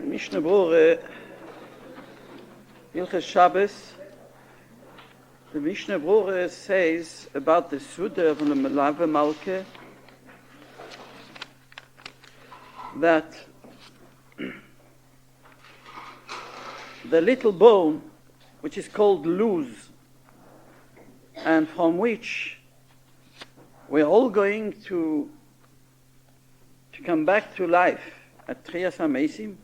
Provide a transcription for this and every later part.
Mishnah Brure, Hilchos Shabbos. The Mishnah Brure says about the Suda of the Melave Malke that the little bone, which is called luz, and from which we're all going to come back to life at Trias HaMeisim,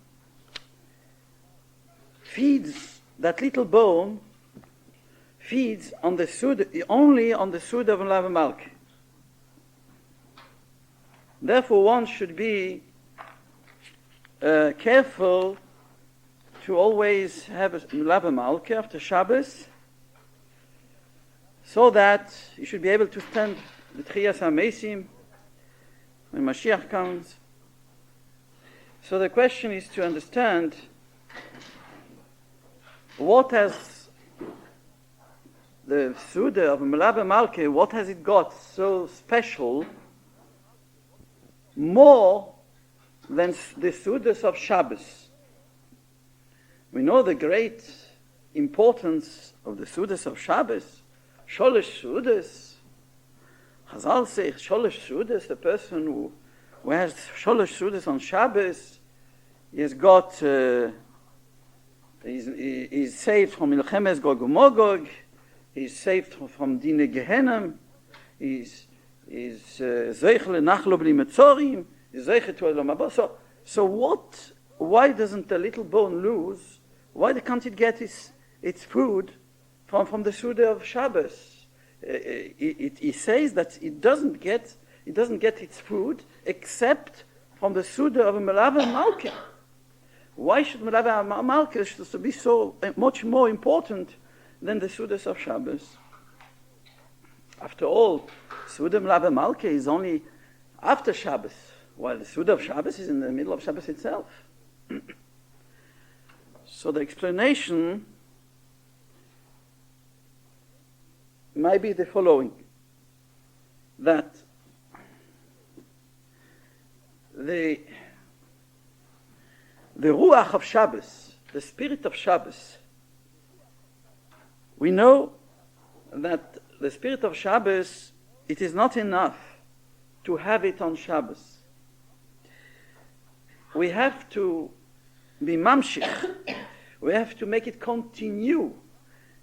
feeds, that little bone feeds on the Suda, only on the Suda of Melave Malke. Therefore one should be careful to always have a Melave Malke after Shabbos, so that you should be able to stand the Trias HaMeisim when Mashiach comes. So the question is to understand what has the Suda of Melave Malke, what has it got so special, more than the Sudas of Shabbos. We know the great importance of the Sudas of Shabbos. Sholosh Sudas. Chazal say Sholosh Sudas, the person who has Sholosh Sudas on Shabbos, he has got, he's saved from Milchemes Gog uMagog, he's saved from Dine Gehenem, he's Zeich leNachlo bli Metzorim, he's Zeich to Olam Haba. So why doesn't the little bone lose? Why can't it get its food from the Suda of Shabbos? It says that it doesn't get its food except from the Suda of Melave Malke. Why should Melave Malke be so much more important than the Sudas of Shabbos? After all, Suda Melave Malke is only after Shabbos, while the Suda of Shabbos is in the middle of Shabbos itself. So the explanation might be the following, that the Ruach of Shabbos, the spirit of Shabbos, we know that the spirit of Shabbos, it is not enough to have it on Shabbos. We have to be mamshich. We have to make it continue.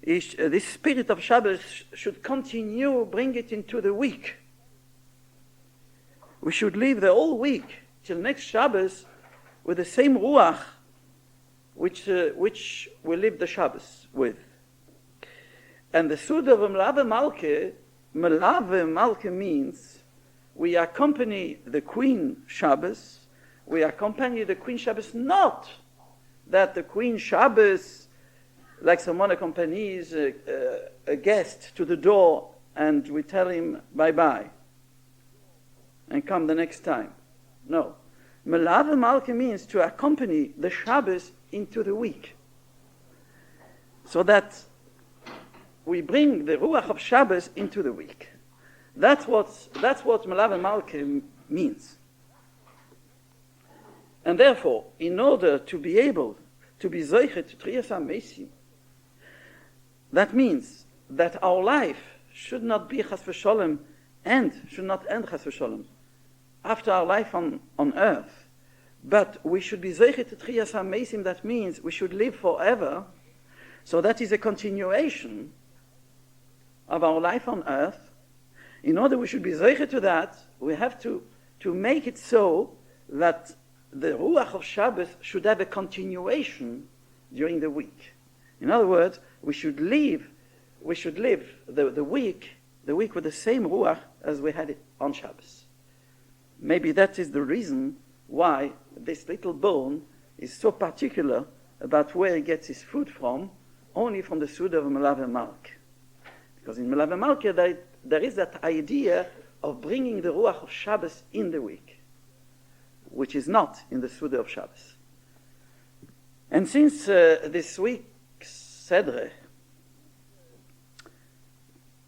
This spirit of Shabbos should continue, bring it into the week. We should live the whole week till next Shabbos with the same ruach which we live the Shabbos with. And the Suda of Melave Malke means we accompany the Queen Shabbos. We accompany the Queen Shabbos, not that the Queen Shabbos, like someone accompanies a guest to the door and we tell him bye-bye and come the next time. No. Melave Malke means to accompany the Shabbos into the week, so that we bring the Ruach of Shabbos into the week. That's what Melave Malke means. And therefore, in order to be able to be Zoichet to Trias HaMeisim, that means that our life should not be Chas v'Sholem should not end Chas v'Sholem after our life on earth, but we should be Zoichet to Trias HaMeisim. That means we should live forever. So that is a continuation of our life on earth. In order we should be Zoichet to that, we have to make it so that the Ruach of Shabbos should have a continuation during the week. In other words, we should live the week with the same Ruach as we had it on Shabbos. Maybe that is the reason why this little bone is so particular about where he gets his food from, only from the Suda of Melave Malke. Because in Melave Malke there is that idea of bringing the Ruach of Shabbos in the week, which is not in the Suda of Shabbos. And since this week's Sedre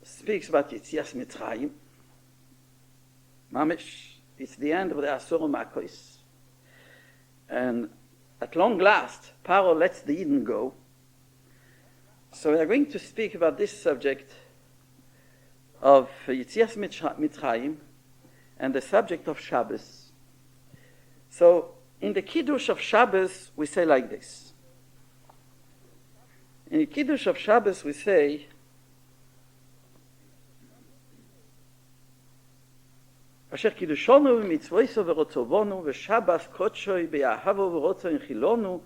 speaks about Yetzias Mitzrayim, Mamish, it's the end of the Asur Makos, and at long last, Paro lets the Eden go. So we are going to speak about this subject of Yetzias Mitzrayim and the subject of Shabbos. So in the Kiddush of Shabbos, we say like this. In the Kiddush of Shabbos, we say, אשר קידושנו ומצוותיו ורצובנו ושבס קודשוי באהבו ורצו הנחילנו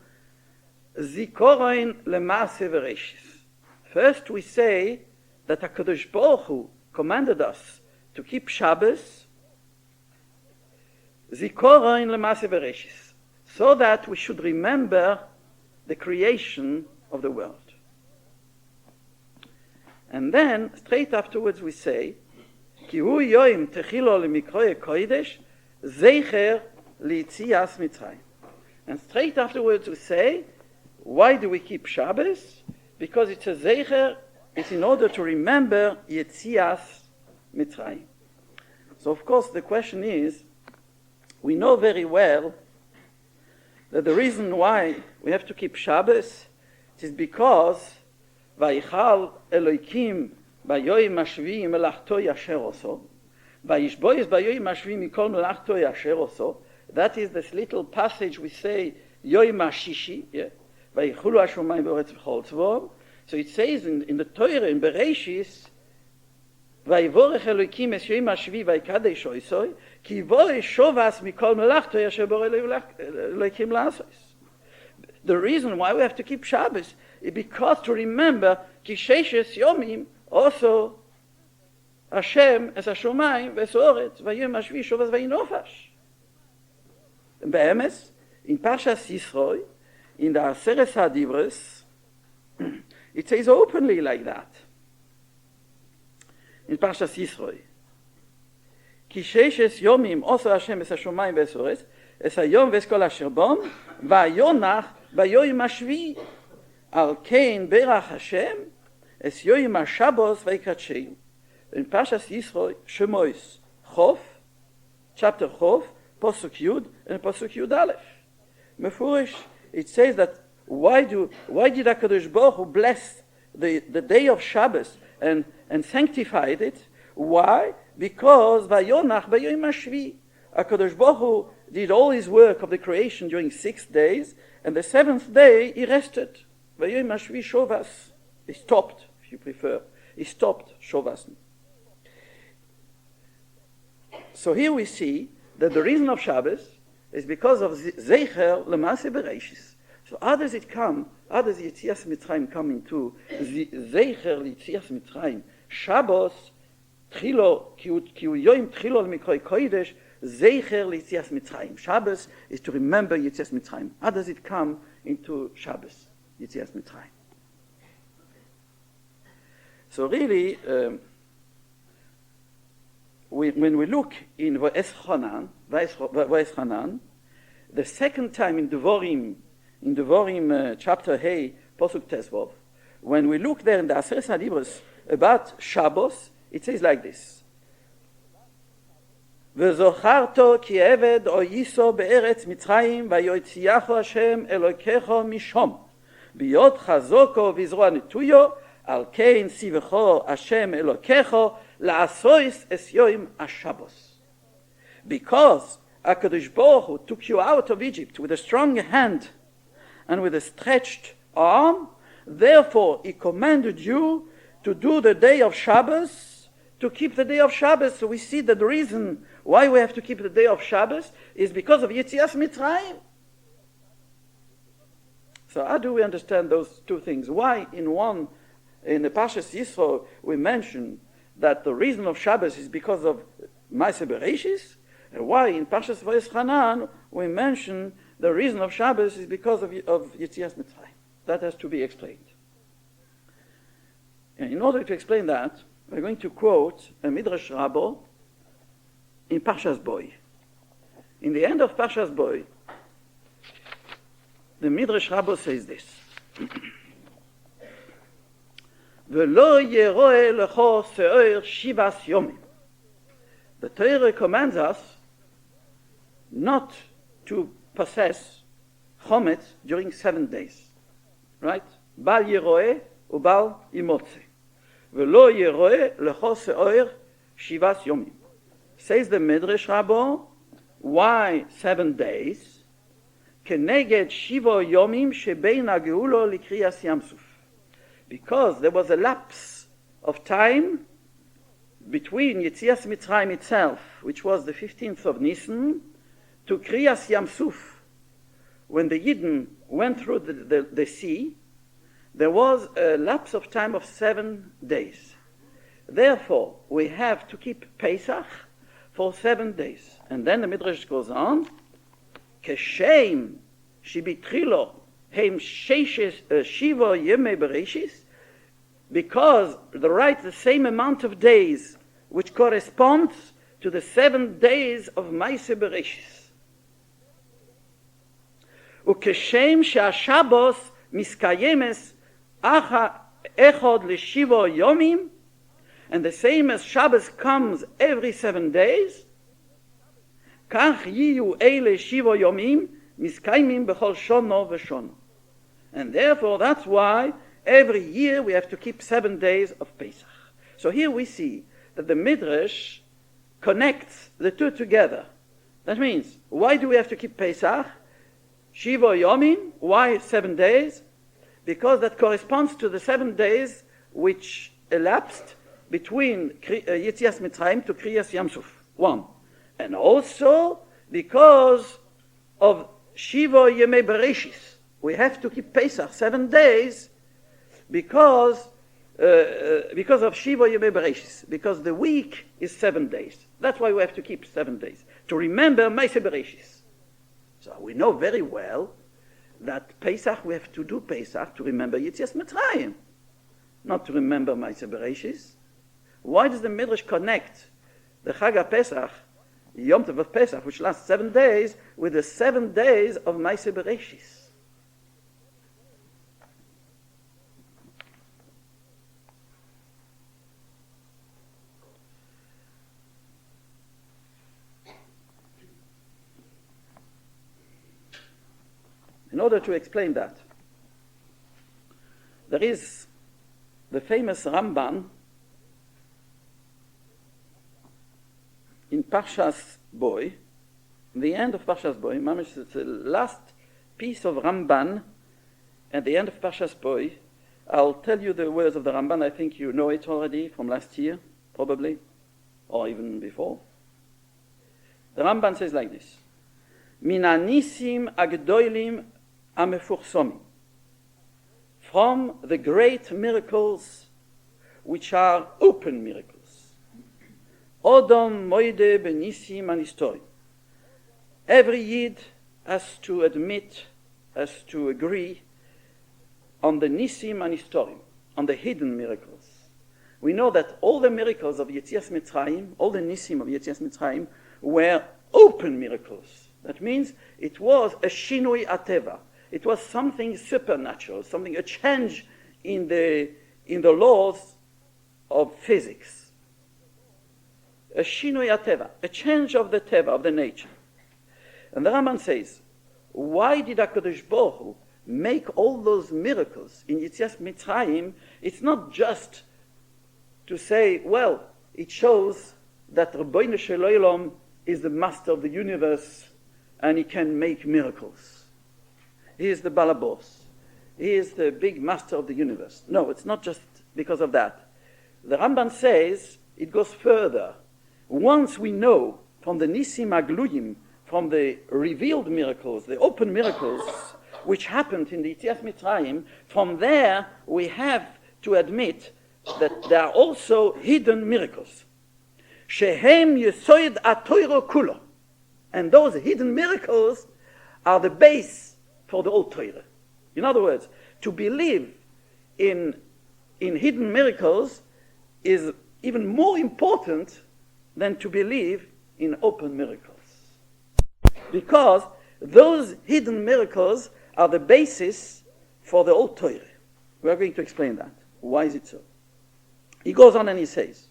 זיכרון למעשה ורשis. First we say that HaKadosh Baruch Hu commanded us to keep Shabbos zikaron lema'aseh v'reshis, so that we should remember the creation of the world. And then straight afterwards we say כי הוא יום תחילו למקרא קודש זכר ליציאת מצרים. And straight afterwards we say, why do we keep Shabbos? Because it's a zecher, it's in order to remember Yetzias Mitzrayim. So of course the question is, we know very well that the reason why we have to keep Shabbos is because Vayichal Elokim Bayoim Ashvi Melachto Yasher Oso Vayishbois Bayoim Ashvi Mikol Melachto Yasher Oso. That is this little passage we say Yoim Ashishi, Vayichulu Hashomayim V'oretz V'chol Tzvom. So it says in the Torah, in Bereshis, Vayivorech Elokim Es Yoim Ashvi Vayikadesh Oisoi Ki Vorech Shovas Mikol Melachto Yasher Borei Elokim La'asos. The reason why we have to keep Shabbos is because to remember Ki Sheishes Yomim also Hashem es Hashomayim v'esoretz v'yom hashvi shovas v'yinofash. Be'emes, in Parshas Yisro, in the Aseres HaDivros, it says openly like that. In Parshas Yisro, Ki sheishes yomim also Hashem es Hashomayim v'esoretz es hayom v'eskol asher bom v'ayonach v'yom hashvi al kein berach Hashem es yoyim ha-Shabbos v'yikatsheu. In Parshas Yisro, Shemois, Chof, chapter Chof, Posuk Yud, and Posuk Yud Aleph. Mefurish, it says that why did HaKadosh Baruch Hu bless the day of Shabbos and sanctified it? Why? Because Vayonach V'yoyim HaShvi. HaKadosh Baruch Hu did all his work of the creation during 6 days, and the 7th day he rested. V'yoyim HaShvi Shovas. He stopped, if you prefer. He stopped Shovas. So here we see that the reason of Shabbos is because of Zecher Lema'aseh Bereshis. So how does it come? How does Yetzias Mitzrayim come into Zecher Yetzias Mitzrayim? Shabbos Tchilo, ki hu Yom Tchilo L'Mikroi Kodesh, Zecher Yetzias Mitzrayim. Shabbos is to remember Yetzias Mitzrayim. How does it come into Shabbos, Yetzias Mitzrayim? So really, when we look in Va'es Chanan, the second time in Devorim chapter Hey, Posuk Tezvov, when we look there in the Aseres HaDibros about Shabbos, it says like this: V'zocharto ki eved o yiso be'eretz Mitzrayim v'yoitziyacho Hashem Elokecho mishom biyot chazoko v'zroa netuyo al kein sivecho Hashem Elokecho la'asois es yoim ha-Shabbos. Because HaKadosh Baruch Hu took you out of Egypt with a strong hand and with a stretched arm, therefore he commanded you to do the day of Shabbos, to keep the day of Shabbos. So we see that the reason why we have to keep the day of Shabbos is because of Yetzias Mitzrayim. So how do we understand those two things? Why in the Parshas Yisro we mention that the reason of Shabbos is because of Ma'aseh Bereshis, and why in Parshas Va'es Chanan we mention the reason of Shabbos is because of Yetzias Mitzrayim. That has to be explained. And in order to explain that, we're going to quote a Midrash Rabbo in Parshas Boy. In the end of Parshas Boy, the Midrash Rabbo says this: V'lo yeroe lecho se'or shivas yomim. The Torah commands us not to possess chometz during 7 days. Right? Bal yeroe ubal imotze. Velo yeroe lechos se'oir shivas yomim. Says the Midrash Rabbo, why 7 days? Keneged shivo yomim shebein hageulo likriyas yamsuf. Because there was a lapse of time between Yetzias Mitzrayim itself, which was the 15th of Nisan, to Kriyas Yamsuf. When the Yidden went through the sea, there was a lapse of time of 7 days. Therefore, we have to keep Pesach for 7 days. And then the Midrash goes on, Keshem shibitrilo heim shiva yemei bereshis, because the same amount of days which corresponds to the 7 days of Maaseh Bereshis. Ukeshem she'ashabos miskayemes acha echod leshivo yomim, and the same as Shabbos comes every 7 days, kach yiyu eile shivo yomim miskayimim bechol shono v'shono. And therefore, that's why every year we have to keep 7 days of Pesach. So here we see that the Midrash connects the two together. That means, why do we have to keep Pesach? Shiva Yomim, why 7 days? Because that corresponds to the 7 days which elapsed between Yetzias Mitzrayim to Kriyas Yamsuf. 1. And also because of Shiva Yemei Bereshis. We have to keep Pesach 7 days because of Shiva Yemei Bereshis, because the week is 7 days. That's why we have to keep 7 days, to remember Maaseh Bereshis. So we know very well that Pesach, we have to do Pesach to remember Yetzias Mitzrayim, not to remember Maaseh Bereshis. Why does the Midrash connect the Chag HaPesach, Yom Tov of Pesach, which lasts 7 days, with the 7 days of Maaseh Bereshis? In order to explain that, there is the famous Ramban in Parshas Boy, the end of Parshas Boy. Mamish, it's the last piece of Ramban at the end of Parshas Boy. I'll tell you the words of the Ramban. I think you know it already from last year, probably, or even before. The Ramban says like this: Min hanisim agdolim amefursomi, from the great miracles which are open miracles. Odom moide benisim anistorim. Every Yid has to admit, has to agree on the nisim anistorim, on the hidden miracles. We know that all the miracles of Yetzias Mitzrayim, all the nisim of Yetzias Mitzrayim, were open miracles. That means it was a shinui ateva. It was something supernatural, a change in the laws of physics. A shinui ateva, a change of the teva, of the nature. And the Ramban says, why did HaKadosh Baruch Hu make all those miracles in Yetzias Mitzrayim? It's not just to say, well, it shows that Rabbeinu Shel Olam is the master of the universe and he can make miracles. He is the Balabos. He is the big master of the universe. No, it's not just because of that. The Ramban says it goes further. Once we know from the Nisim Agluyim, from the revealed miracles, the open miracles, which happened in the Yetzias Mitzrayim, from there we have to admit that there are also hidden miracles. Shehem Yesoid HaTorah Kulo. And those hidden miracles are the base for the old Torah. In other words, to believe in hidden miracles is even more important than to believe in open miracles. Because those hidden miracles are the basis for the old Torah. We are going to explain that. Why is it so? He goes on and he says,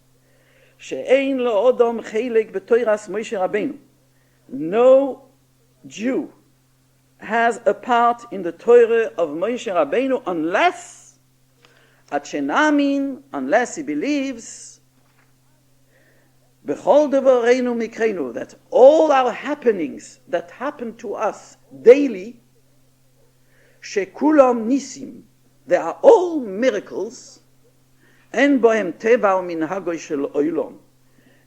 She'ein lo odom chelek b'toiras Moshe Rabbeinu. No Jew has a part in the Torah of Moshe Rabbeinu unless unless he believes B'chol devareinu mikreinu, that all our happenings that happen to us daily, shekulam nisim, they are all miracles, en bohem teva u'minhago shel oilom.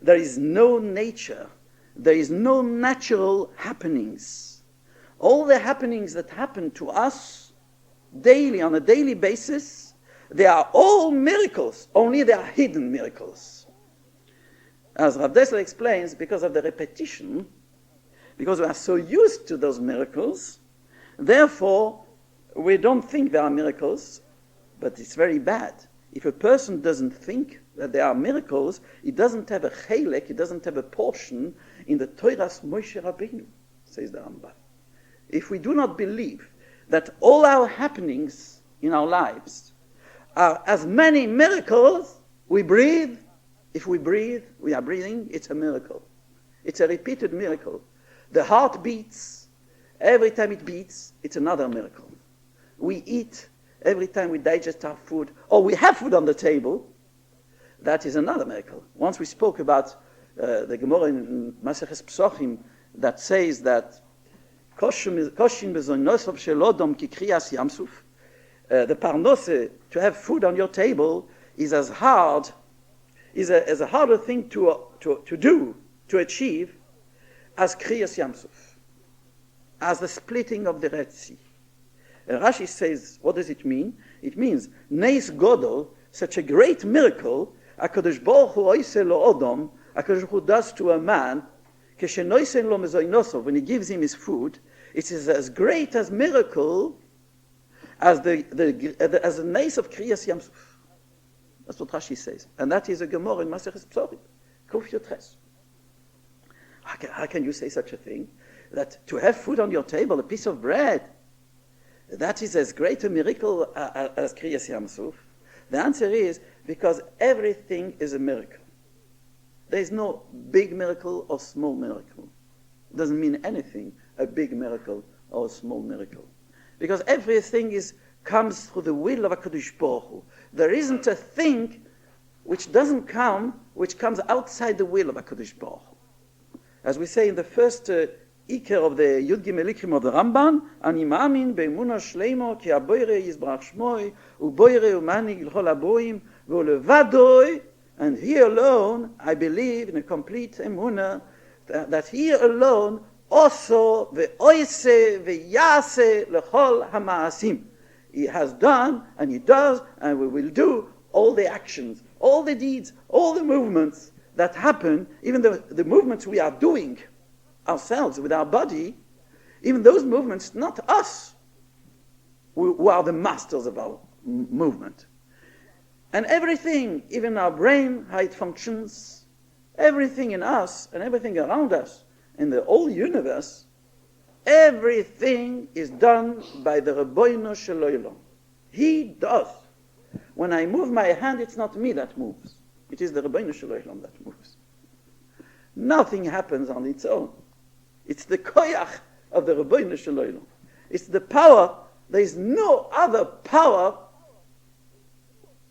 There is no nature, there is no natural happenings. All the happenings that happen to us daily, on a daily basis, they are all miracles, only they are hidden miracles. As Rav Dessler explains, because of the repetition, because we are so used to those miracles, therefore we don't think they are miracles, but it's very bad. If a person doesn't think that they are miracles, he doesn't have a chelek, he doesn't have a portion in the Torah's Moshe Rabbeinu, says the Rambam. If we do not believe that all our happenings in our lives are as many miracles, we breathe. If we breathe, we are breathing, it's a miracle. It's a repeated miracle. The heart beats, every time it beats, it's another miracle. We eat, every time we digest our food, or we have food on the table, that is another miracle. Once we spoke about the Gemara in Maseches Psochim that says that the parnose, to have food on your table, is as hard, is a harder thing to do, to achieve, as Kriyas Yamsuf, as the splitting of the Red Sea. And Rashi says, what does it mean? It means, Neis Godol, such a great miracle, HaKadosh Baruch Hu oiseh lo odom, HaKadosh Baruch Hu does to a man, Keshenoisen lo mezoinosov, when he gives him his food, it is as great as miracle as the Neis of Kriyas Yamsuf. That's what Rashi says. And that is a Gemara in Maseches Psochim, Kuf Yotres. How can you say such a thing? That to have food on your table, a piece of bread, that is as great a miracle as Kriyas Yamsuf? The answer is because everything is a miracle. There is no big miracle or small miracle. It doesn't mean anything, a big miracle or a small miracle. Because everything comes through the will of HaKadosh Baruch Hu. There isn't a thing which comes outside the will of HaKadosh Baruch Hu. As we say in the first Iker of the Yud Gimel Ikrim of the Ramban, Ani ma'amin be'emuna shleimo ki aboire yizbrach shmoi uboire umanig l'chol aboim v'olevadoi, and he alone, I believe in a complete emuna, that he alone also ve'oise ve'yase l'chol hama'asim. He has done, and he does, and we will do all the actions, all the deeds, all the movements that happen, even the movements we are doing ourselves with our body, even those movements, not us, who are the masters of our movement. And everything, even our brain, how it functions, everything in us and everything around us, in the whole universe, everything is done by the Rabbeinu Shel Olam. He does. When I move my hand, it's not me that moves. It is the Rabbeinu Shel Olam that moves. Nothing happens on its own. It's the koyach of the Rabbeinu Shel Olam. It's the power. There is no other power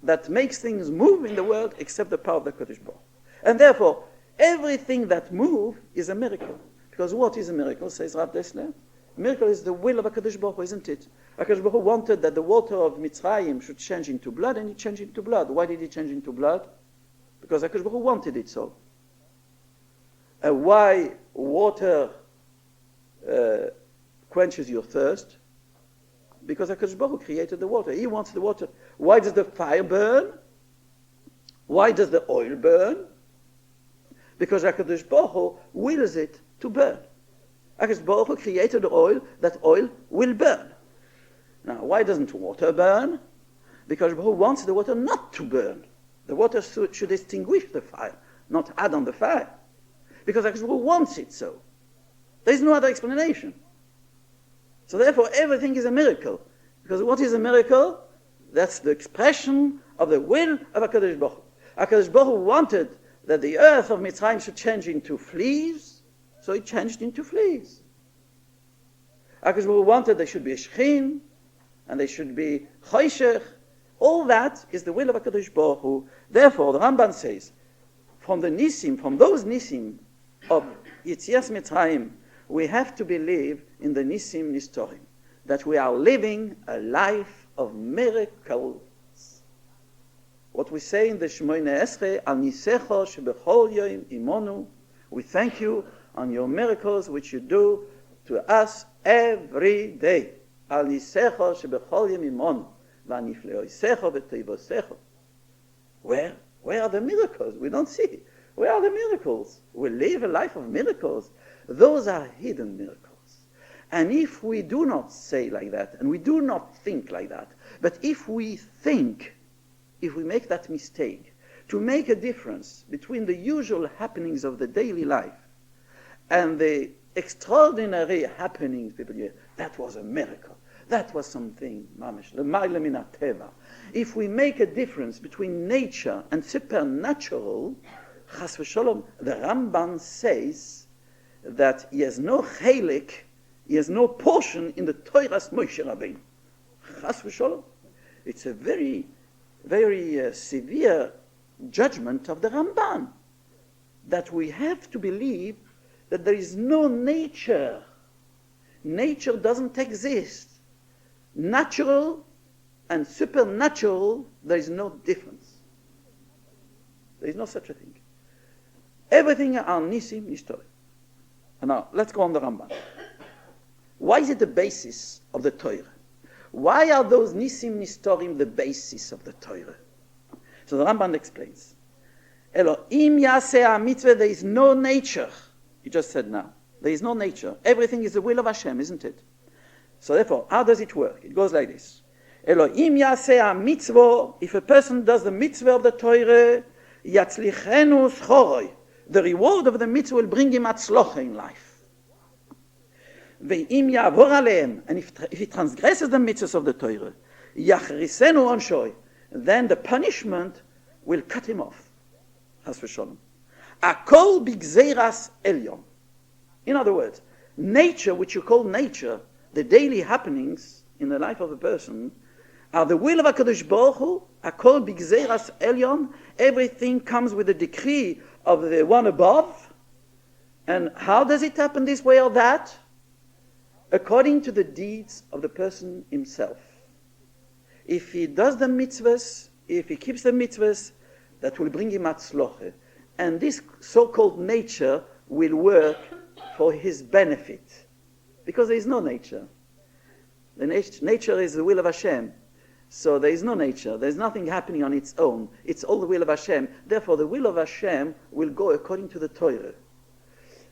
that makes things move in the world except the power of the Kodesh Baruch. And therefore, everything that moves is a miracle. Because what is a miracle, says Rav Dessler? A miracle is the will of HaKadosh Baruch Hu, isn't it? HaKadosh Baruch Hu wanted that the water of Mitzrayim should change into blood, and it changed into blood. Why did it change into blood? Because HaKadosh Baruch Hu wanted it so. Why water quenches your thirst? Because HaKadosh Baruch Hu created the water. He wants the water. Why does the fire burn? Why does the oil burn? Because HaKadosh Baruch Hu wills it to burn. HaKadosh Baruch Hu created the oil, that oil will burn. Now, why doesn't water burn? Because Baruch Hu wants the water not to burn. The water should extinguish the fire, not add on the fire. Because HaKadosh Baruch Hu wants it so. There is no other explanation. So therefore, everything is a miracle. Because what is a miracle? That's the expression of the will of HaKadosh Baruch Hu. HaKadosh Baruch Hu wanted that the earth of Mitzrayim should change into fleas, so it changed into fleas. HaKadosh Baruch Hu wanted there should be a Shechin, and there should be Choshech. All that is the will of HaKadosh Baruch Hu. Therefore, the Ramban says, from the Nisim, from those Nisim of Yetzias Mitzrayim, we have to believe in the Nisim Nistorim, that we are living a life of miracles. What we say in the Shemoneh Esrei, Al Nisecho Shebechol Yom Imonu, we thank you on your miracles which you do to us every day. Al Nisecho Shebechol Yom Imonu, V'anifleoisecho v'teivosecho. Where are the miracles? We don't see. Where are the miracles? We live a life of miracles. Those are hidden miracles. And if we do not say like that, and we do not think like that, but if we think, if we make that mistake, to make a difference between the usual happenings of the daily life and the extraordinary happenings, people hear, that was a miracle. That was something, mamish, l'mayla min hateva. If we make a difference between nature and supernatural, chas v'sholom, the Ramban says that he has no chelik, he has no portion in the Torah's Moshe Rabbeinu. Chas v'sholom. It's a very, very severe judgment of the Ramban, that we have to believe that there is no nature. Nature doesn't exist. Natural and supernatural, there is no difference. There is no such a thing. Everything are Nisim Nistorim. And now, let's go on the Ramban. Why is it the basis of the Torah? Why are those Nisim Nistorim the basis of the Torah? So the Ramban explains. Elohim Yaseh HaMitzvah, there is no nature. He just said now. There is no nature. Everything is the will of Hashem, isn't it? So therefore, how does it work? It goes like this. Elohim Yaseh HaMitzvah, if a person does the mitzvah of the Torah, Yatzlichenu Schoroi, the reward of the mitzvah will bring him atzlocha in life. Ve'im Yavor Aleim, and if he transgresses the mitzvahs of the Torah, Yachrisenu Onshoi, then the punishment will cut him off. Has v'sholom. Akol b'gzeiras elyon. In other words, nature, which you call nature, the daily happenings in the life of a person, are the will of HaKadosh Baruch Hu, Akol b'gzeiras elyon. Everything comes with the decree of the one above. And how does it happen this way or that? According to the deeds of the person himself. If he does the mitzvahs, if he keeps the mitzvahs, that will bring him atzloche. And this so-called nature will work for his benefit. Because there is no nature. The nature is the will of Hashem. So there is no nature. There is nothing happening on its own. It's all the will of Hashem. Therefore, the will of Hashem will go according to the Torah.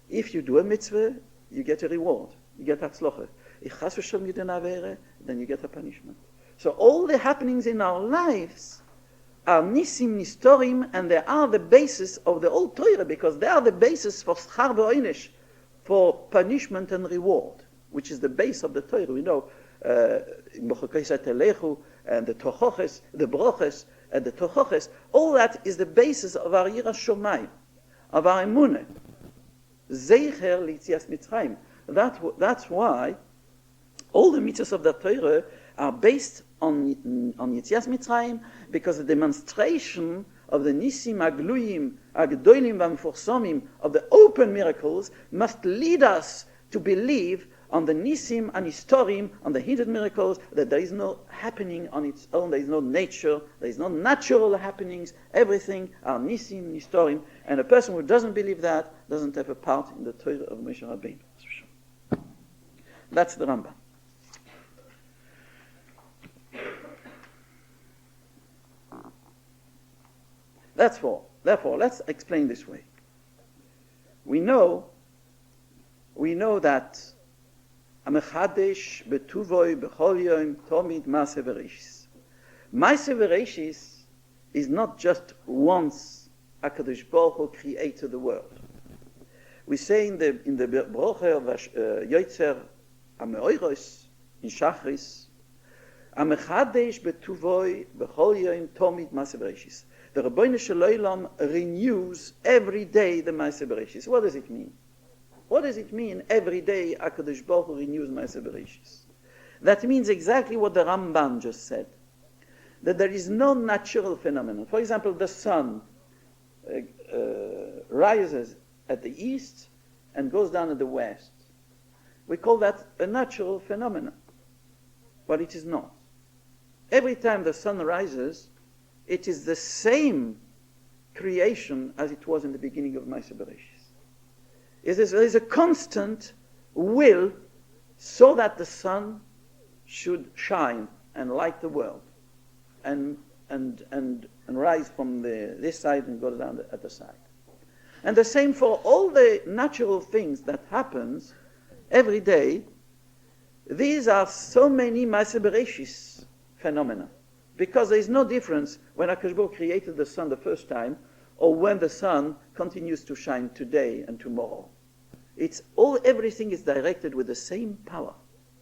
If you do a mitzvah, you get a reward. You get atzloche. If chas v'sholom you do an avera, then you get a punishment. So all the happenings in our lives are nisim nistorim, and they are the basis of the whole Torah, because they are the basis for schar v'oinish, for punishment and reward, which is the base of the Torah. We know and the tochoches, the broches, and the tochoches, all that is the basis of our yiras shomayim, of our emunah. Zeicher l'yitzias Mitzrayim. That's why all the mitzvahs of the Torah are based on Yetzias Mitzrayim, because the demonstration of the Nisim Agluyim, Agdolim V'Mforsamim, of the open miracles, must lead us to believe on the Nisim and Historim, on the hidden miracles, that there is no happening on its own, there is no nature, there is no natural happenings, everything are Nisim, Historim, and a person who doesn't believe that doesn't have a part in the Torah of Moshe Rabbeinu. That's the Rambam. Therefore, let's explain this way. We know that Amechadesh betuvoy bechol yom tomid maaseh bereshis. Maaseh bereshis is not just once HaKadosh Baruch Hu created the world. We say in the broche of Yotzer Ameoiros in Shachris, Amechadesh betuvoy bechol yom tomid maaseh bereshis. The Rebbeinu Shel Olam renews every day the Maaseh Bereshis. What does it mean? What does it mean every day HaKadosh Baruch Hu renews Ma'aseh Bereshis? That means exactly what the Ramban just said, that there is no natural phenomenon. For example, the sun rises at the east and goes down at the west. We call that a natural phenomenon, but it is not. Every time the sun rises, it is the same creation as it was in the beginning of Ma'aseh Bereshis. There is a constant will so that the sun should shine and light the world and rise from this side and go down at the side. And the same for all the natural things that happens every day. These are so many Ma'aseh Bereshis phenomena, because there is no difference when HaKadosh Baruch Hu created the sun the first time or when the sun continues to shine today and tomorrow. Everything is directed with the same power.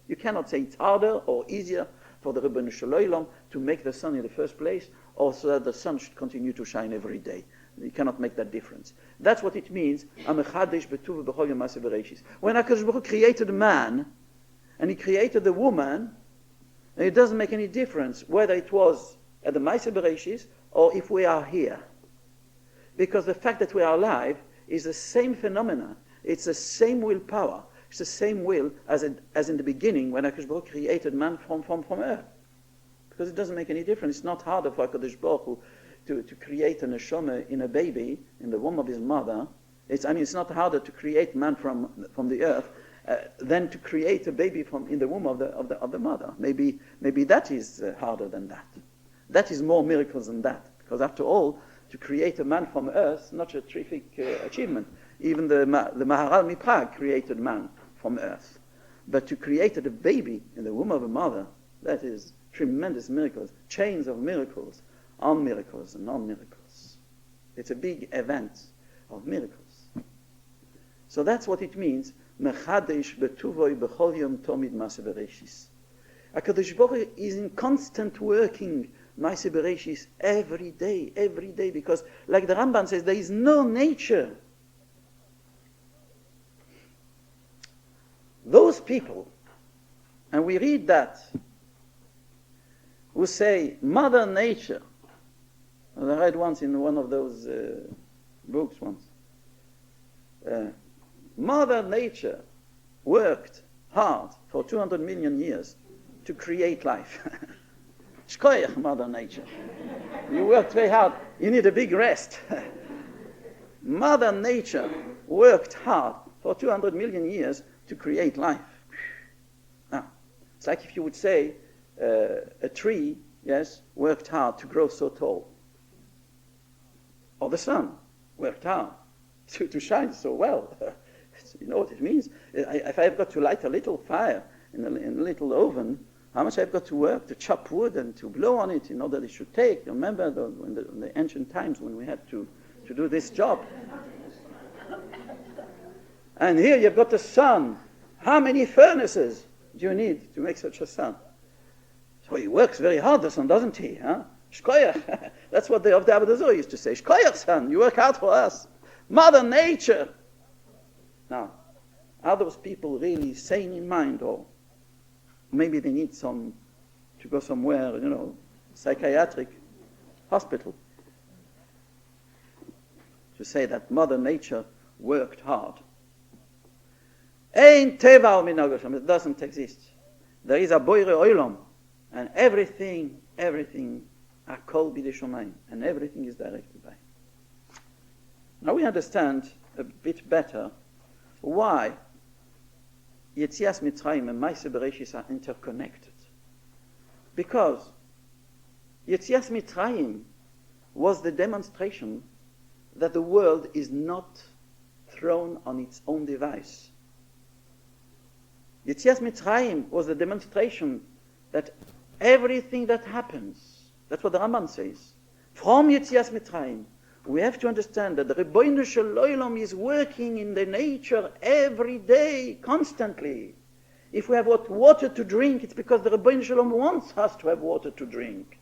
You cannot say it's harder or easier for the Rebbeinu Shel Olam to make the sun in the first place, or so that the sun should continue to shine every day. You cannot make that difference. That's what it means. When HaKadosh Baruch Hu created man, and he created the woman, and it doesn't make any difference whether it was at the Ma'aseh Bereshis or if we are here. Because the fact that we are alive is the same phenomena. It's the same willpower. It's the same will as in the beginning when HaKadosh Baruch Hu created man from earth. Because it doesn't make any difference. It's not harder for HaKadosh Baruch Hu to create a neshama in a baby in the womb of his mother. It's not harder to create man from the earth than to create a baby in the womb of the mother. Maybe that is harder than that. That is more miracles than that. Because after all, to create a man from earth, not a terrific achievement. Even the Maharal Miprag created man from earth. But to create a baby in the womb of a mother, that is tremendous miracles, chains of miracles, on miracles and on miracles. It's a big event of miracles. So that's what it means. Mechadesh betuvoi bechol yom tomid Ma'aseh Bereshis. HaKadosh Baruch Hu is in constant working Ma'aseh Bereshis every day, because like the Ramban says, there is no nature. Those people, and we read that, who say, Mother Nature, as I read once in one of those books once, Mother Nature worked hard for 200 million years to create life. Shkoyach, Mother Nature. You worked very hard. You need a big rest. Mother Nature worked hard for 200 million years to create life. Now, it's like if you would say a tree, yes, worked hard to grow so tall. Or the sun worked hard to shine so well. You know what it means? If I've got to light a little fire in a little oven, how much I've got to work to chop wood and to blow on it in order that it should take. Remember in the ancient times when we had to do this job. And here you've got the sun. How many furnaces do you need to make such a sun? So he works very hard, the sun, doesn't he? Huh? Shkoyach. That's what the Avodah Zarah used to say. Shkoyach, son, you work hard for us. Mother Nature. Now, are those people really sane in mind, or maybe they need to go somewhere, psychiatric hospital, to say that Mother Nature worked hard? Ein teva u'minhag. It doesn't exist. There is a boire olam, and everything, akol b'dei shomayim, and everything is directed by. Now we understand a bit better why Yetzias Mitzrayim and Ma'aseh Bereshis are interconnected. Because Yetzias Mitzrayim was the demonstration that the world is not thrown on its own device. Yetzias Mitzrayim was the demonstration that everything that happens, that's what the Rambam says, from Yetzias Mitzrayim, we have to understand that the Rebbeinu Shel Olam is working in the nature every day, constantly. If we have water to drink, it's because the Rebbeinu Shel Olam wants us to have water to drink.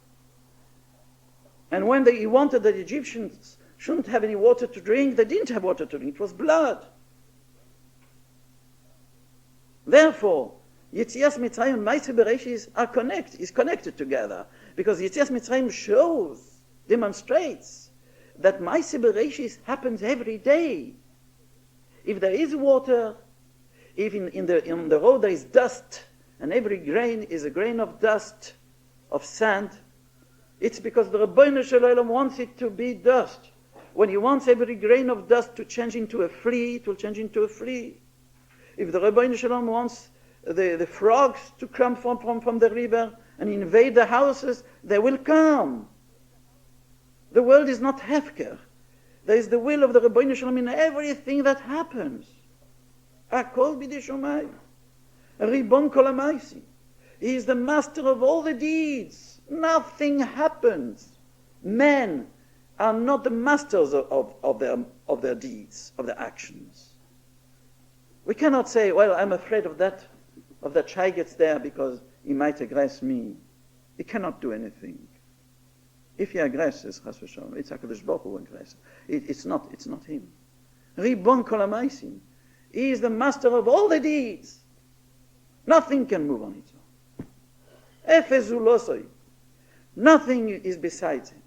And when he wanted that the Egyptians shouldn't have any water to drink, they didn't have water to drink. It was blood. Therefore, Yetzias Mitzrayim and Maaseh Bereshis are connected together, because Yetzias Mitzrayim demonstrates that Maaseh Bereshis happens every day. If there is water, if in the road there is dust, and every grain is a grain of dust, of sand, it's because the Rebbeinu Shalom wants it to be dust. When he wants every grain of dust to change into a flea, it will change into a flea. If the Rebbeinu Shalom wants the frogs to come from the river and invade the houses, they will come. The world is not hefker. There is the will of the Rebbeinu Shalom in everything that happens. Hakol b'yedei Shomayim. Ribon kol ha'maisim. He is the master of all the deeds. Nothing happens. Men are not the masters of their deeds, of their actions. We cannot say, well, I'm afraid of that Shaigetz there because he might aggress me. He cannot do anything. If he aggresses, chas v'shalom, it's HaKadosh Baruch Hu who aggresses. It's not him. Ribon kol ha'maisim. He is the master of all the deeds. Nothing can move on its own. Efes hu lo soi. Nothing is besides him.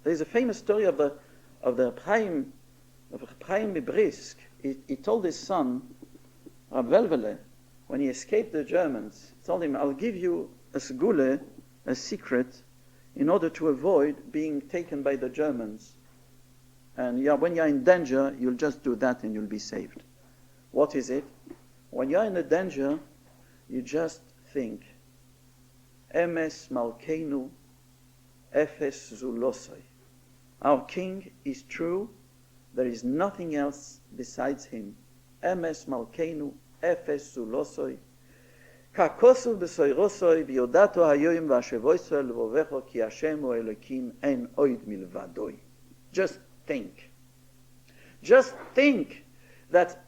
There is a famous story of the Chaim Brisk. He told his son, Rab Velvele, when he escaped the Germans, he told him, I'll give you a segule, a secret, in order to avoid being taken by the Germans. And when you're in danger, you'll just do that and you'll be saved. What is it? When you're in a danger, you just think, Emes Malkeinu, Efes Zulosai. Our king is true, there is nothing else besides him. Emes Malkeinu, Efes Zulosai. Kakosu b'soirosoi v'yodato hayoyim v'ashevoisoi l'vovecho ki Hashem hu Elokim en oid milvadoi. Just think. Just think that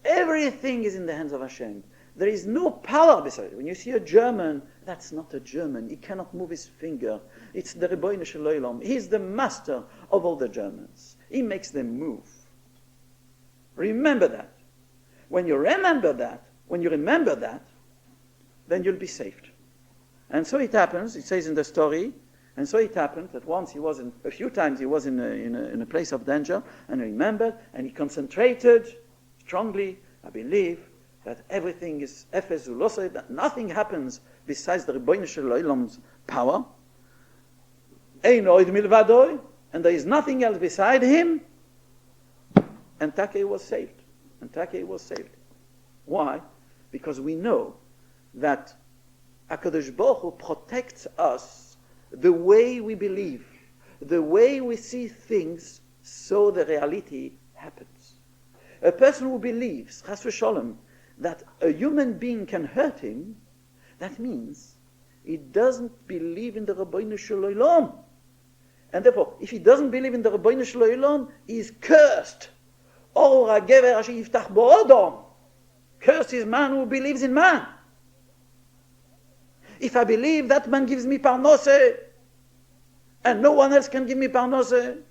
everything is in the hands of Hashem. There is no power beside it. When you see a German, that's not a German. He cannot move his finger. It's the Rebbeinu Shalom. He is the master of all the Germans. He makes them move. Remember that. When you remember that, then you'll be saved. And so it happens, it says in the story, and so it happened that once a few times he was in a place of danger, and he remembered, and he concentrated strongly, I believe, that everything is efes ulosei, that nothing happens besides the Rebbeinu Shalom's power. Ein oid milvadoi, and there is nothing else beside him. And Takei was saved. Why? Because we know that HaKadosh Baruch Hu protects us the way we believe, the way we see things, so the reality happens. A person who believes, chas v'sholem, that a human being can hurt him, that means he doesn't believe in the Rebbeinu Shalom. And therefore, if he doesn't believe in the Rebbeinu Shalom, he is cursed. Or hagever asher yiftach bo odom. Cursed is man who believes in man. If I believe that man gives me parnose, and no one else can give me parnose,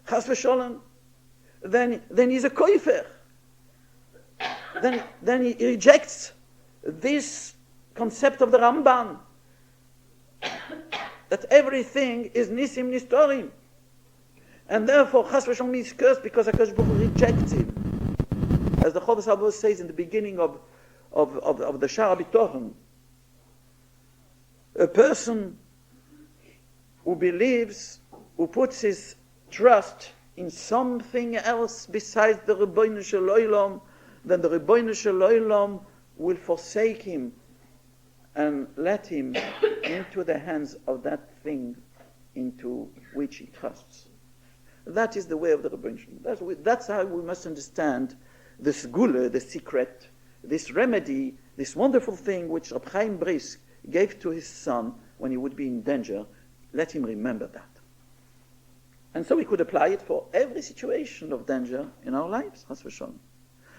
chas v'sholem, then he's a koifer. Then he rejects this concept of the Ramban, that everything is nisim nistorim, and therefore chas v'sholem is cursed because HaKadosh Baruch Hu rejects him. As the Chodesh Haba says in the beginning of the Shara B'tochen, a person who believes, who puts his trust in something else besides the Rebbeinu Shalom, then the Rebbeinu Shalom will forsake him and let him into the hands of that thing into which he trusts. That is the way of the Rebbeinu Shalom. That's how we must understand this gula, the secret, this remedy, this wonderful thing which Rab Chaim Brisk gave to his son when he would be in danger. Let him remember that. And so we could apply it for every situation of danger in our lives, chas v'sholem.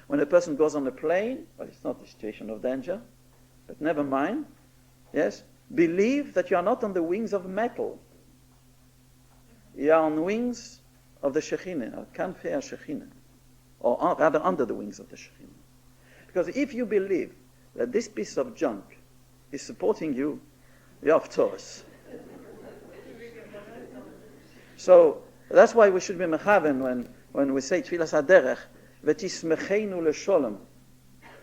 When a person goes on a plane, well, it's not a situation of danger, but never mind, yes, believe that you are not on the wings of metal. You are on wings of the Shekhinah, or Kanfei HaShekhinah, or rather under the wings of the Shekhinah. Because if you believe that this piece of junk is supporting you, you're off Taurus. So that's why we should be mechaven when we say Tfilas HaDerech, v'tismecheinu l'sholem.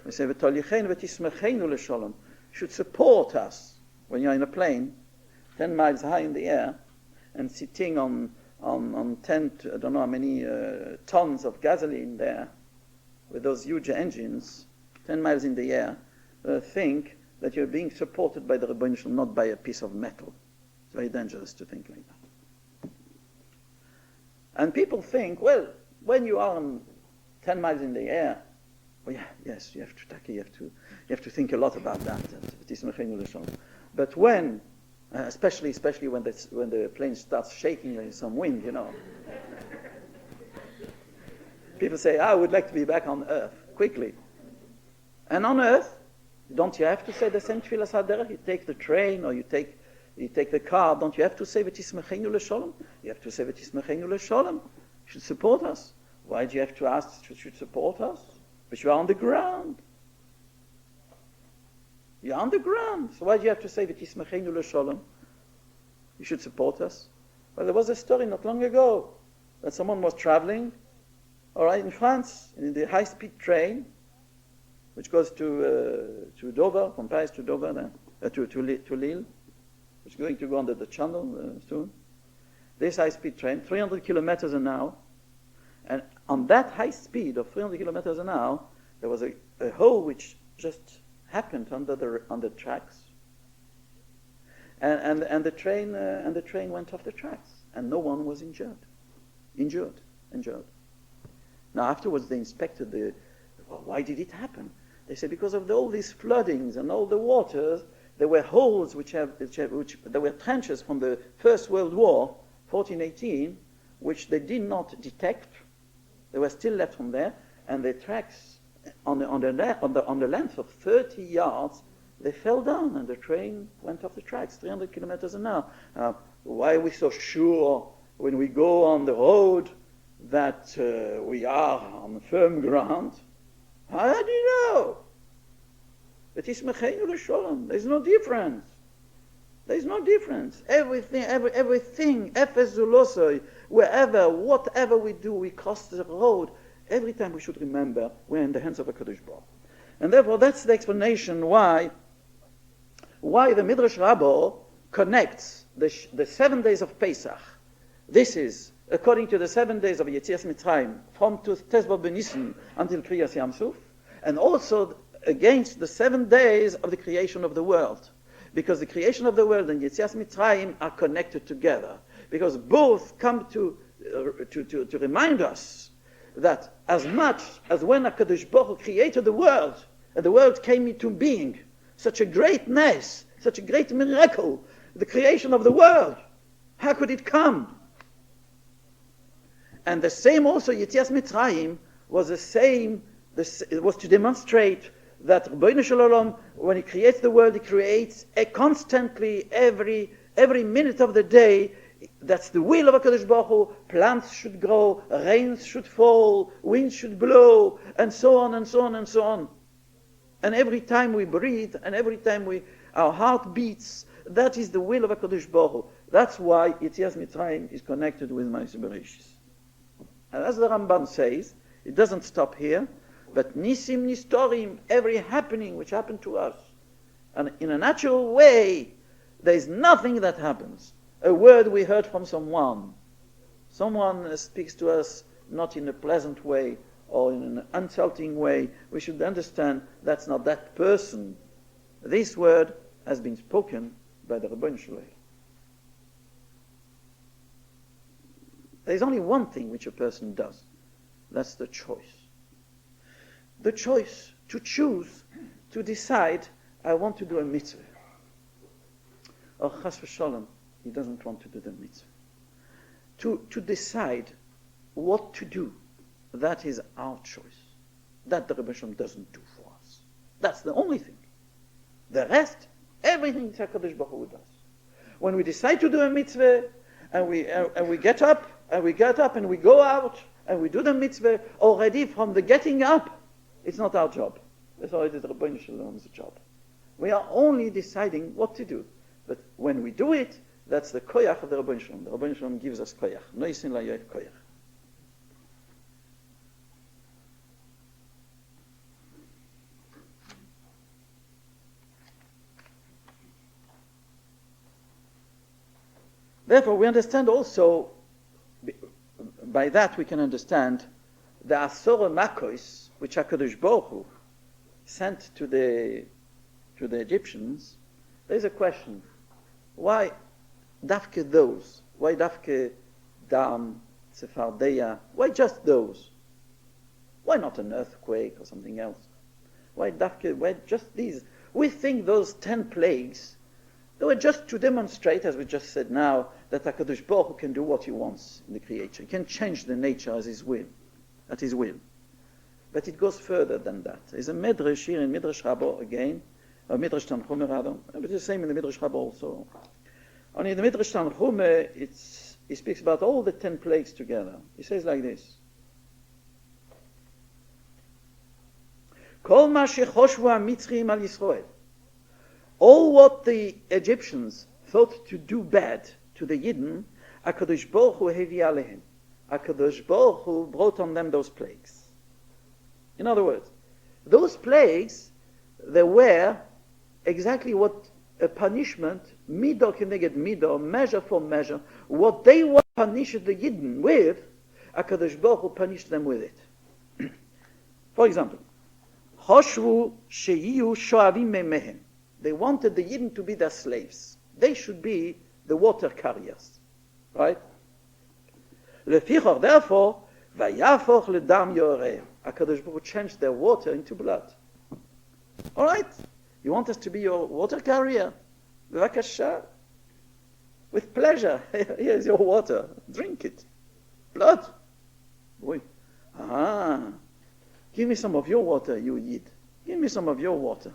We say v'tolicheinu v'tismecheinu l'sholem. Should support us when you're in a plane 10 miles high in the air and sitting on 10, I don't know how many tons of gasoline there with those huge engines, 10 miles in the air, think that you're being supported by the Rebbeinu Shalom, not by a piece of metal. It's very dangerous to think like that. And people think, well, when you are on 10 miles in the air, well, yes, you have to think a lot about that. But when, especially when the plane starts shaking, there's some wind, people say, I would like to be back on Earth quickly. And on Earth, don't you have to say the same Tfilas HaDerech? You take the train or you take the car, don't you have to say v'tismecheinu l'sholem? You have to say v'tismecheinu l'sholem. You should support us. Why do you have to ask you should support us? But you are on the ground. You're on the ground. So why do you have to say v'tismecheinu l'sholem? You should support us. Well, there was a story not long ago that someone was traveling, all right, in France, in the high-speed train, which goes to Dover, from Paris to Dover, to Lille, which is going to go under the channel soon. This high-speed train, 300 kilometers an hour, and on that high speed of 300 kilometers an hour, there was a hole which just happened under the tracks, and the train went off the tracks, and no one was injured. Now afterwards they inspected why did it happen? They said because of all these floodings and all the waters, there were holes which there were trenches from the First World War, 1418, which they did not detect. They were still left from there, and the tracks on the length of 30 yards, they fell down, and the train went off the tracks, 300 kilometers an hour. Why are we so sure when we go on the road that we are on firm ground? How do you know? There's no difference. There's no difference. Everything, wherever, whatever we do, we cross the road. Every time we should remember we're in the hands of a Kadosh Baruch. And therefore that's the explanation why the Midrash Rabbah connects the 7 days of Pesach. This is according to the 7 days of Yetzias Mitzrayim, from Tezvav B'Nisan until Kriyas Yam Suf, and also against the 7 days of the creation of the world. Because the creation of the world and Yetzias Mitzrayim are connected together. Because both come to remind us that as much as when HaKadosh Baruch Hu created the world, and the world came into being, such a great nes, such a great miracle, the creation of the world, how could it come? And the same also, Yetzias Mitzrayim was the same, it was to demonstrate that Rebbeinu Shalom, when he creates the world, he creates constantly, every minute of the day. That's the will of HaKadosh Baruch Hu. Plants should grow, rains should fall, winds should blow, and so on and so on and so on. And every time we breathe, and every time our heart beats, that is the will of HaKadosh Baruch Hu. That's why Yetzias Mitzrayim is connected with Ma'aseh Bereshis. And as the Ramban says, it doesn't stop here, but Nisim Nistorim, every happening which happened to us. And in a natural way, there is nothing that happens. A word we heard from someone speaks to us not in a pleasant way or in an insulting way, we should understand that's not that person. This word has been spoken by the Rebbeinu Shalom. There's only one thing which a person does. That's the choice. The choice to choose, to decide, I want to do a mitzvah. Or chas v'sholem, he doesn't want to do the mitzvah. To decide what to do, that is our choice. That the Rebbe Shalom doesn't do for us. That's the only thing. The rest, everything HaKadosh Baruch Hu does. When we decide to do a mitzvah, and we get up and we go out and we do the mitzvah, already from the getting up, it's not our job. That's already the Rebbeinu Shalom's job. We are only deciding what to do. But when we do it, that's the koyach of the Rebbeinu Shalom. The Rebbeinu Shalom gives us koyach. Noisin la yoed koyach. Therefore, we understand also, by that we can understand the Asora Makos, which HaKadosh Baruch Hu sent to the Egyptians. There's a question. Why Dafke those? Why Dafke Dam, Sephardeia? Why just those? Why not an earthquake or something else? Why just these? We think those 10 plagues, they were just to demonstrate, as we just said now, that HaKadosh Baruch Hu can do what he wants in the creation. He can change the nature at his will. But it goes further than that. There's a Medrash here in Midrash Rabbah again, or Midrash Tanchuma rather, but it's the same in the Midrash Rabbah also. Only in the Midrash Tanchuma, he speaks about all the 10 plagues together. He says like this. Kol ma shechoshvu ha-Mitzrim al Yisrael. All what the Egyptians thought to do bad to the Yidden, HaKadosh Baruch Hu hevi alehem. HaKadosh Baruch Hu brought on them those plagues. In other words, those plagues, they were exactly what a punishment, midah keneged midah, measure for measure, what they were punished the Yidden with, HaKadosh Baruch Hu punished them with it. For example, Hoshvu sheyiyu shoavim mehem. They wanted the Yidden to be their slaves. They should be the water carriers. Right? Lefichor, therefore, vayafoch ledam yoreh. HaKadosh Baruch Hu changed their water into blood. All right? You want us to be your water carrier? B'vakasha. With pleasure. Here's your water. Drink it. Blood. Boy. Give me some of your water, you Yid. Give me some of your water.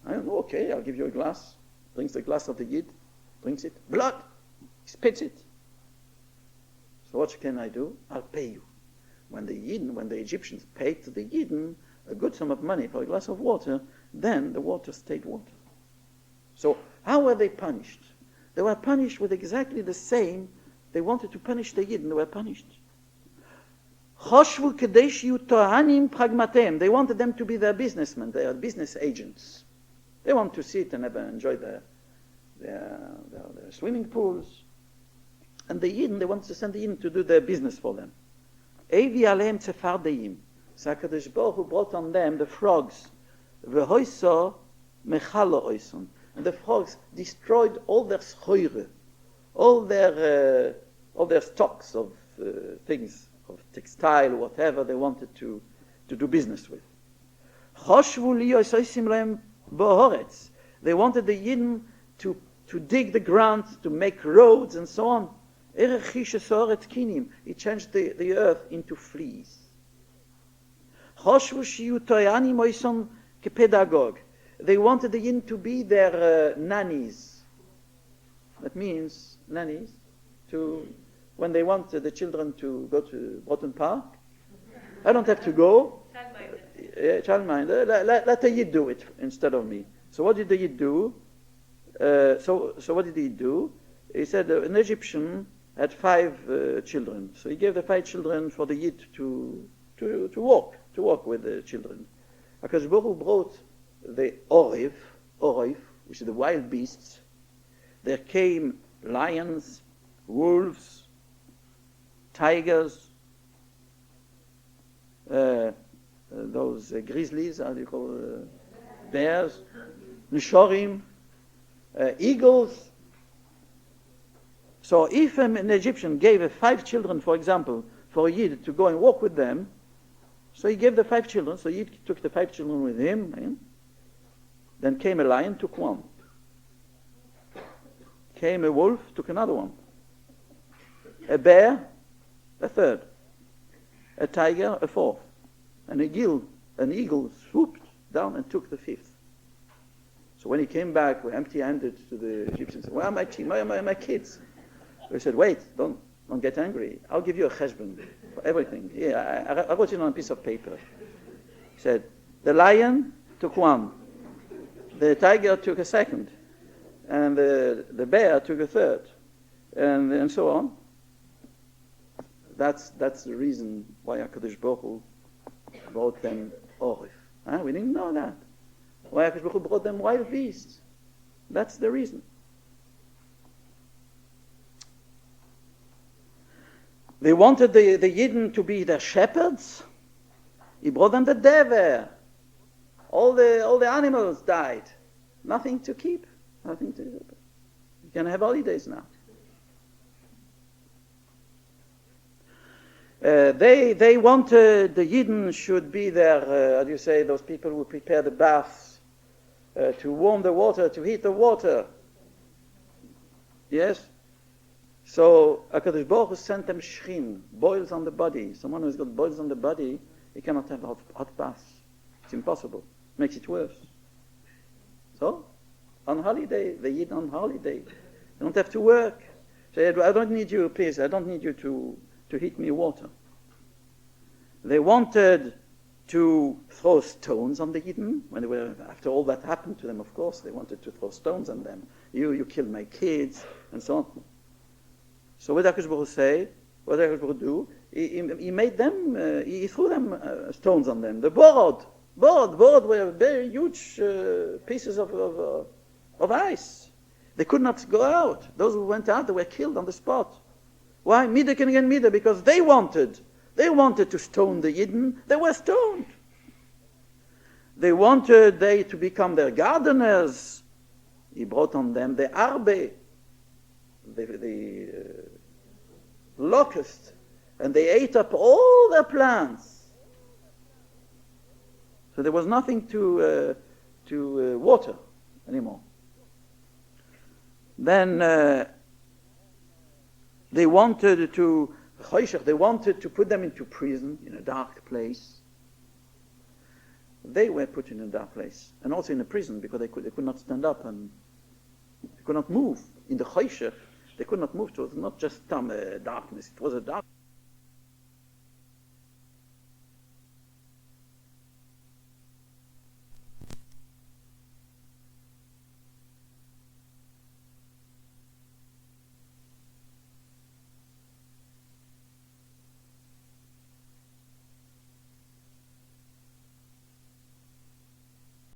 Okay, I'll give you a glass. Drinks the glass of the Yid. Drinks it. Blood. He spits it. So what can I do? I'll pay you. When the Egyptians paid to the Yidden a good sum of money for a glass of water, then the water stayed water. So how were they punished? They were punished with exactly the same. They wanted to punish the Yidden. They were punished. Choshvu kedei shiyu tohanim pragmatem. They wanted them to be their businessmen, their business agents. They want to sit and enjoy their swimming pools. And the Yidden, they wanted to send the Yidden to do their business for them. Evi aleim tzefardeim. So HaKadosh Baruch Hu brought on them the frogs. V'hoiso mechalo oison. And the frogs destroyed all their schoire, all their stocks of things, of textile, whatever they wanted to do business with. Choshvu liyos oisim lehem bohoretz. They wanted the Yidden to dig the ground, to make roads and so on. He changed the earth into fleas. They wanted the Yidden to be their nannies. That means nannies when they want the children to go to Broughton Park. I don't have to go. Childminder. Let the Yid do it instead of me. So what did the Yid do? So what did he do? He said an Egyptian had 5 children. So he gave the 5 children for the Yid to walk with the children. HaKadosh Baruch Hu brought the Orif, which is the wild beasts. There came lions, wolves, tigers, those grizzlies, how do you call bears, nishorim, eagles. So if an Egyptian gave 5 children, for example, for a Yid to go and walk with them, so he gave the 5 children, so Yid took the 5 children with him, then came a lion, took 1. Came a wolf, took another 1. A bear, a 3rd. A tiger, a 4th. And an eagle swooped down and took the 5th. So when he came back, empty-handed to the Egyptians, where are my kids? So he said, wait, don't get angry. I'll give you a cheshbon for everything. Yeah, I wrote it on a piece of paper. He said, The lion took one. The tiger took a second. And the bear took a third. And so on. That's the reason why HaKadosh Baruch Hu brought them Orif. We didn't know that. Why HaKadosh Baruch Hu brought them wild beasts. That's the reason. They wanted the Yidden to be their shepherds. He brought them the dever. All the animals died. Nothing to keep. Nothing to. You can have holidays now. They wanted the Yidden should be there. How do you say, those people who prepare the baths, to warm the water, to heat the water. Yes. So HaKadosh Baruch Hu sent them shrin, boils on the body. Someone who's got boils on the body, he cannot have hot baths. It's impossible. Makes it worse. So, on holiday, the Yidden on holiday, they don't have to work. Say, I don't need you, please. I don't need you to heat me water. They wanted to throw stones on the Yidden. When they were, after all that happened to them, of course, they wanted to throw stones on them. You killed my kids, and so on. So what did HaKadosh Baruch Hu say? What did HaKadosh Baruch Hu do? He made them, he threw them stones on them. The board were very huge pieces of ice. They could not go out. Those who went out, they were killed on the spot. Why? Mida can again Mida, because they wanted to stone the Yidden. They were stoned. They wanted to become their gardeners. He brought on them the arbe, the locust, and they ate up all their plants. So there was nothing to water anymore. Then they wanted to put them into prison, in a dark place. They were put in a dark place, and also in a prison, because they could not stand up and they could not move. In the Choshech, they could not move. It was not just darkness, it was a dark